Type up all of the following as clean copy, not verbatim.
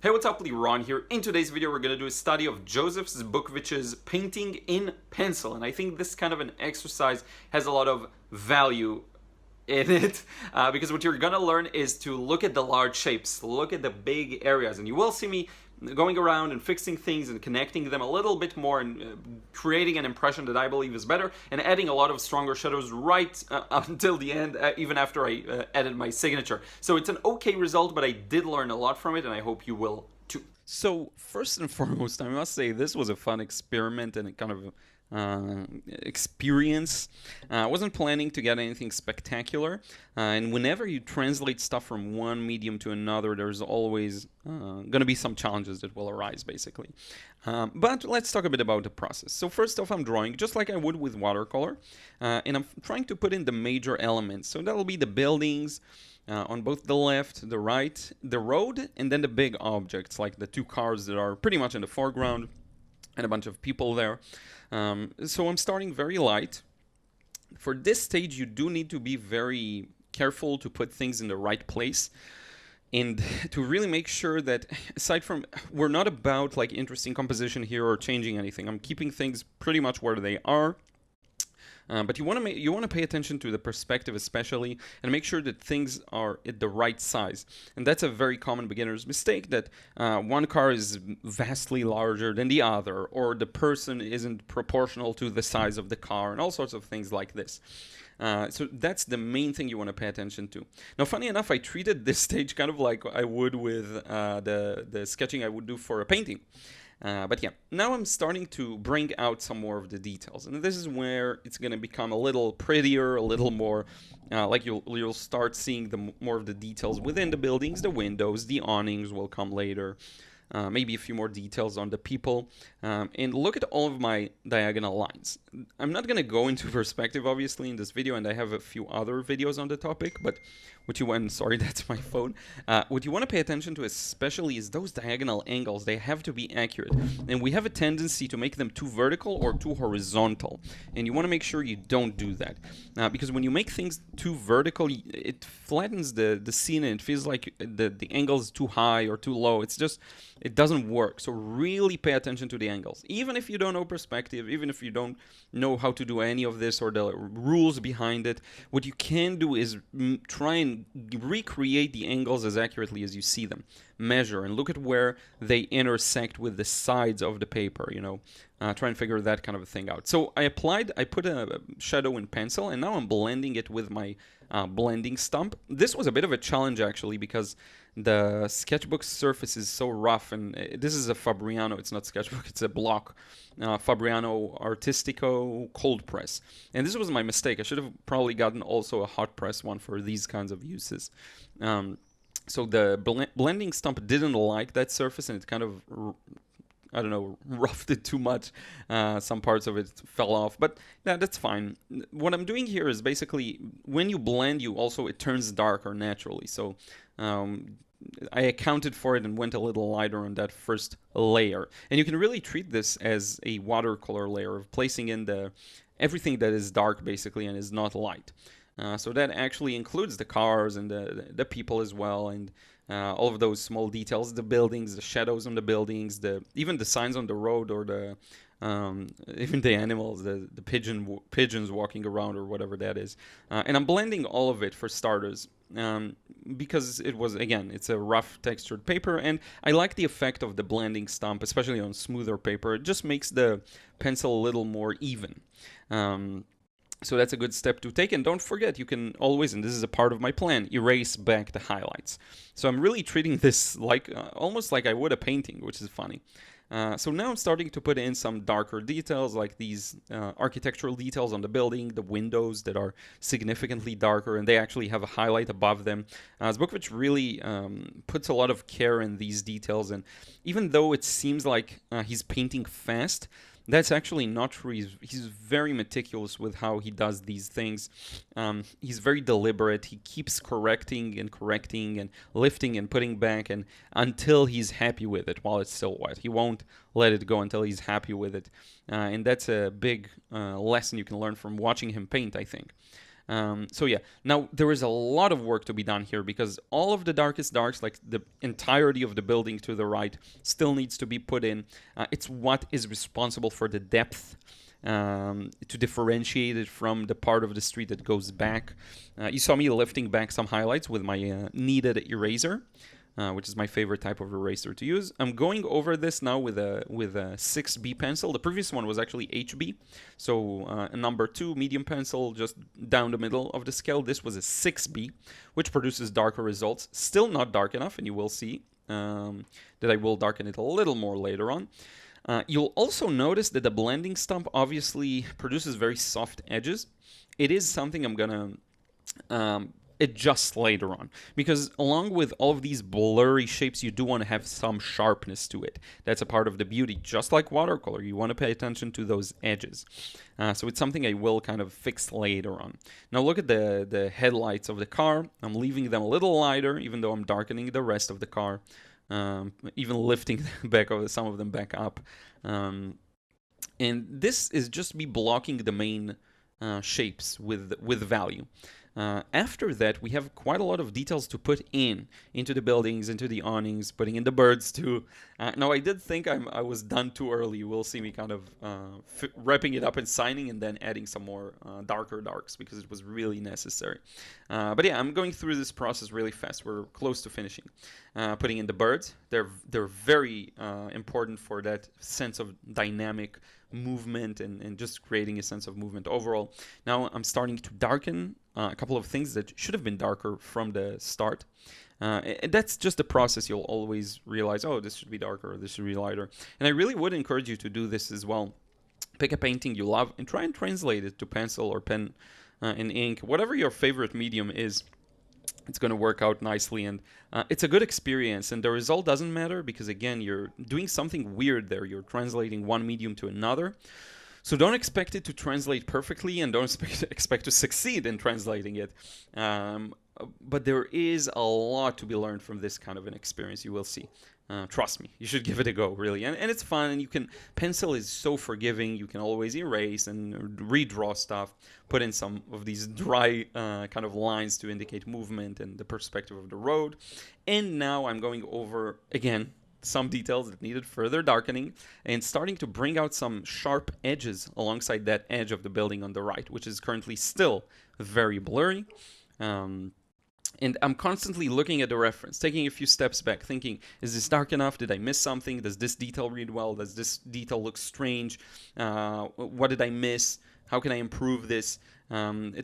Hey, what's up, Liron here. In today's video, we're going to do a study of Joseph Zbukvic's painting in pencil. And I think this kind of an exercise has a lot of value in it because what you're going to learn is to look at the large shapes, look at the big areas. And you will see me going around and fixing things and connecting them a little bit more and creating an impression that I believe is better and adding a lot of stronger shadows right until the end, even after I added my signature. So it's an okay result, but I did learn a lot from it, and I hope you will too. So first and foremost, I must say this was a fun experiment and a kind of experience. I wasn't planning to get anything spectacular, and whenever you translate stuff from one medium to another, there's always going to be some challenges that will arise, basically. But let's talk a bit about the process. So first off, I'm drawing just like I would with watercolor, and I'm trying to put in the major elements. So that'll be the buildings, on both the left, the right, the road, and then the big objects like the two cars that are pretty much in the foreground and a bunch of people there. So I'm starting very light. For this stage, you do need to be very careful to put things in the right place and to really make sure that, aside from, we're not about like interesting composition here or changing anything. I'm keeping things pretty much where they are. But you want to pay attention to the perspective especially, and make sure that things are at the right size. And that's a very common beginner's mistake, that one car is vastly larger than the other, or the person isn't proportional to the size of the car, and all sorts of things like this. So that's the main thing you want to pay attention to. Now, funny enough, I treated this stage kind of like I would with the sketching I would do for a painting. But yeah, now I'm starting to bring out some more of the details, and this is where it's going to become a little prettier, a little more like you'll start seeing more of the details within the buildings, the windows, the awnings will come later. Maybe a few more details on the people, and look at all of my diagonal lines. I'm not going to go into perspective, obviously, in this video, and I have a few other videos on the topic, but sorry, that's my phone. What you want to pay attention to especially is those diagonal angles. They have to be accurate, and we have a tendency to make them too vertical or too horizontal, and you want to make sure you don't do that, because when you make things too vertical, it flattens the scene, and it feels like the angle is too high or too low. It doesn't work. So really pay attention to the angles. Even if you don't know perspective, even if you don't know how to do any of this or the rules behind it, what you can do is try and recreate the angles as accurately as you see them. Measure and look at where they intersect with the sides of the paper, try and figure that kind of a thing out. So I put a shadow in pencil, and now I'm blending it with my blending stump. This was a bit of a challenge, actually, because the sketchbook surface is so rough, and this is a Fabriano, it's not sketchbook, it's a block, Fabriano Artistico cold press. And this was my mistake. I should have probably gotten also a hot press one for these kinds of uses. So the blending stump didn't like that surface, and it kind of, I don't know, roughed it too much. Some parts of it fell off, but yeah, that's fine. What I'm doing here is basically, when you blend, it turns darker naturally. So I accounted for it and went a little lighter on that first layer. And you can really treat this as a watercolor layer of placing in everything that is dark, basically, and is not light. So that actually includes the cars and the people as well, and all of those small details, the buildings, the shadows on the buildings, even the signs on the road, or even the animals, the pigeons walking around, or whatever that is. And I'm blending all of it for starters, because it's a rough textured paper, and I like the effect of the blending stump, especially on smoother paper. It just makes the pencil a little more even. So that's a good step to take, and don't forget, you can always, and this is a part of my plan, erase back the highlights. So I'm really treating this like almost like I would a painting, which is funny. So now I'm starting to put in some darker details, like these architectural details on the building, the windows that are significantly darker, and they actually have a highlight above them. Zbukvic really puts a lot of care in these details, and even though it seems like he's painting fast, that's actually not true. He's very meticulous with how he does these things. He's very deliberate. He keeps correcting and lifting and putting back, and until he's happy with it while it's still wet. He won't let it go until he's happy with it. And that's a big lesson you can learn from watching him paint, I think. So yeah, now there is a lot of work to be done here because all of the darkest darks, like the entirety of the building to the right, still needs to be put in. It's what is responsible for the depth, to differentiate it from the part of the street that goes back. You saw me lifting back some highlights with my kneaded eraser, which is my favorite type of eraser to use. I'm going over this now with a 6B pencil. The previous one was actually HB, so a number 2 medium pencil just down the middle of the scale. This was a 6B, which produces darker results. Still not dark enough, and you will see that I will darken it a little more later on. You'll also notice that the blending stump obviously produces very soft edges. It is something I'm gonna adjust later on, because along with all of these blurry shapes, you do want to have some sharpness to it. That's a part of the beauty. Just like watercolor, you want to pay attention to those edges. So it's something I will kind of fix later on. Now look at the headlights of the car. I'm leaving them a little lighter, even though I'm darkening the rest of the car. Even lifting some of them back up. And this is just me blocking the main shapes with value. After that, we have quite a lot of details to put into the buildings, into the awnings, putting in the birds too. Now, I did think I was done too early. You will see me kind of wrapping it up and signing and then adding some more darker darks because it was really necessary. But yeah, I'm going through this process really fast. We're close to finishing. Putting in the birds. They're very important for that sense of dynamic movement and just creating a sense of movement overall. Now I'm starting to darken a couple of things that should have been darker from the start. And that's just a process. You'll always realize, oh, this should be darker, or this should be lighter. And I really would encourage you to do this as well. Pick a painting you love and try and translate it to pencil or pen and ink, whatever your favorite medium is. It's going to work out nicely, and it's a good experience, and the result doesn't matter because, again, you're doing something weird there. You're translating one medium to another, so don't expect it to translate perfectly, and don't expect to succeed in translating it. But there is a lot to be learned from this kind of an experience, you will see. Trust me, you should give it a go, really. And it's fun, and pencil is so forgiving. You can always erase and redraw stuff, put in some of these dry kind of lines to indicate movement and the perspective of the road. And now I'm going over, again, some details that needed further darkening and starting to bring out some sharp edges alongside that edge of the building on the right, which is currently still very blurry. And I'm constantly looking at the reference, taking a few steps back, thinking, is this dark enough? Did I miss something? Does this detail read well? Does this detail look strange? What did I miss? How can I improve this?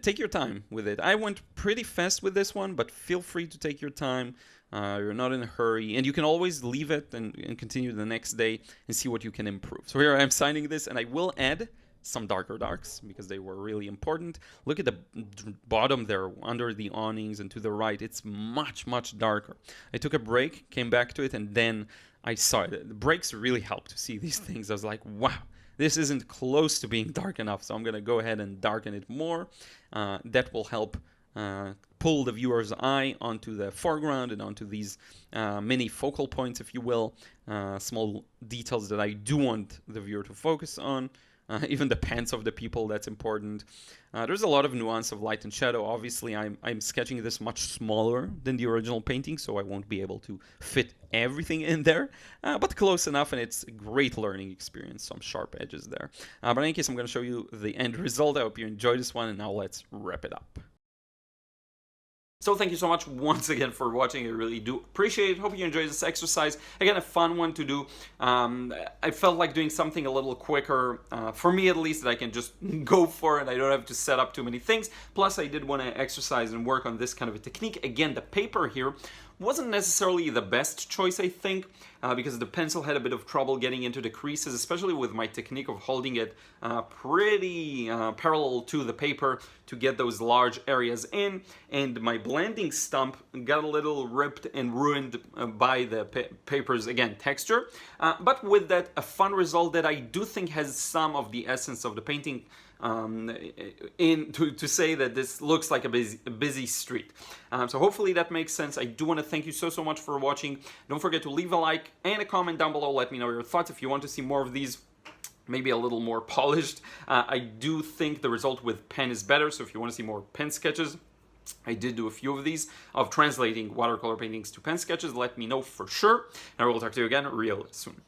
Take your time with it. I went pretty fast with this one, but feel free to take your time. You're not in a hurry. And you can always leave it and continue the next day and see what you can improve. So here I am signing this, and I will add some darker darks because they were really important. Look at the bottom there under the awnings and to the right. It's much, much darker. I took a break, came back to it, and then I saw it. The breaks really helped to see these things. I was like, wow, this isn't close to being dark enough. So I'm going to go ahead and darken it more. That will help pull the viewer's eye onto the foreground and onto these mini focal points, if you will, small details that I do want the viewer to focus on. Even the pants of the people, that's important. There's a lot of nuance of light and shadow. Obviously, I'm sketching this much smaller than the original painting, so I won't be able to fit everything in there, but close enough, and it's a great learning experience, some sharp edges there. But in any case, I'm going to show you the end result. I hope you enjoyed this one, and now let's wrap it up. So thank you so much once again for watching. I really do appreciate it. Hope you enjoyed this exercise. Again, a fun one to do. I felt like doing something a little quicker, for me at least, that I can just go for it. I don't have to set up too many things. Plus, I did want to exercise and work on this kind of a technique. Again, the paper here wasn't necessarily the best choice, I think, because the pencil had a bit of trouble getting into the creases, especially with my technique of holding it pretty parallel to the paper to get those large areas in, and my blending stump got a little ripped and ruined by the paper's, again, texture. But with that, a fun result that I do think has some of the essence of the painting, to say that this looks like a busy street. So hopefully that makes sense. I do want to thank you so much for watching. Don't forget to leave a like and a comment down below. Let me know your thoughts. If you want to see more of these, maybe a little more polished. I do think the result with pen is better, so if you want to see more pen sketches, I did do a few of these, of translating watercolor paintings to pen sketches. Let me know for sure, and I will talk to you again real soon.